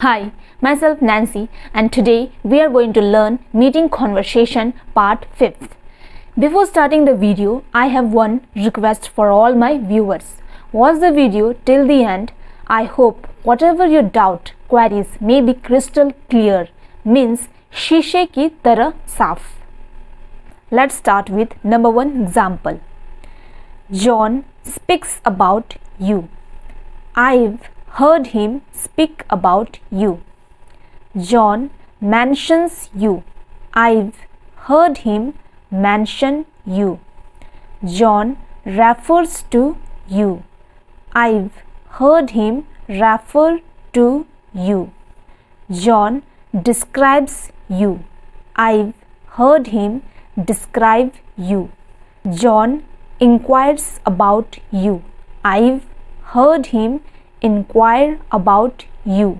Hi, myself Nancy, and today we are going to learn meeting conversation part 5th. Before starting the video, I have one request for all my viewers. Watch the video till the end. I hope whatever your doubt, queries may be crystal clear, means शीशे की तरह साफ. Let's start with number 1 example. John speaks about you. I've heard him speak about you. John mentions you. I've heard him mention you. John refers to you. I've heard him refer to you. John describes you. I've heard him describe you. John inquires about you. I've heard him inquire about you.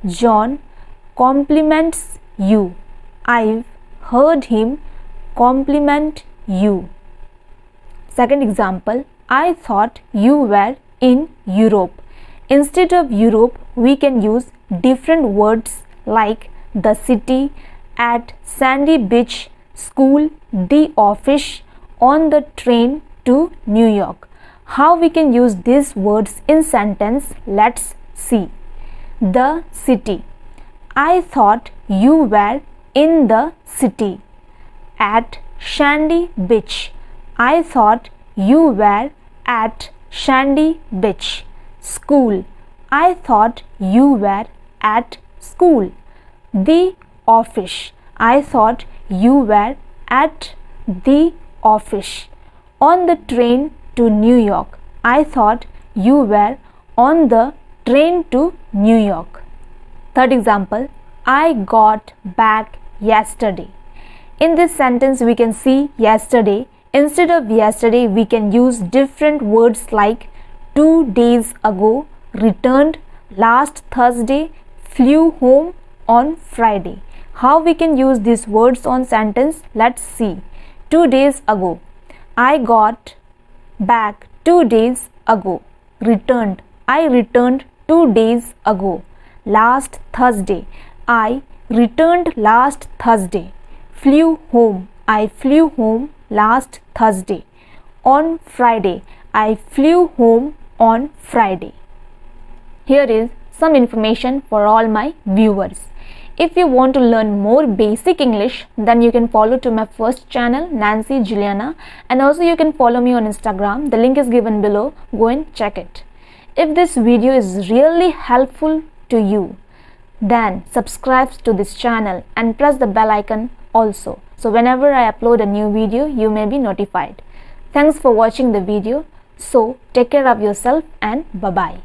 John compliments you. I've heard him compliment you. Second example, I thought you were in Europe. Instead of Europe, we can use different words like the city, at sandy beach, school, the office, on the train to New York. How we can use these words in sentence? Let's see. The city. I thought you were in the city. At sandy beach. I thought you were at sandy beach. School. I thought you were at school. The office. I thought you were at the office. On the train to New York. I thought you were on the train to New York. Third example, I got back yesterday. In this sentence we can see yesterday. Instead of yesterday we can use different words like 2 days ago, returned last Thursday, flew home on Friday. How we can use these words on sentence? Let's see. 2 days ago. I got back 2 days ago. Returned. I returned 2 days ago. Last Thursday. I returned last Thursday. Flew home. I flew home last Thursday. On Friday. I flew home on Friday. Here is some information for all my viewers. If you want to learn more basic English, then you can follow to my first channel, Nancy Juliana, and also you can follow me on Instagram. The link is given below. Go and check it. If this video is really helpful to you, then subscribe to this channel and press the bell icon also. So whenever I upload a new video, you may be notified. Thanks for watching the video. So take care of yourself and bye-bye.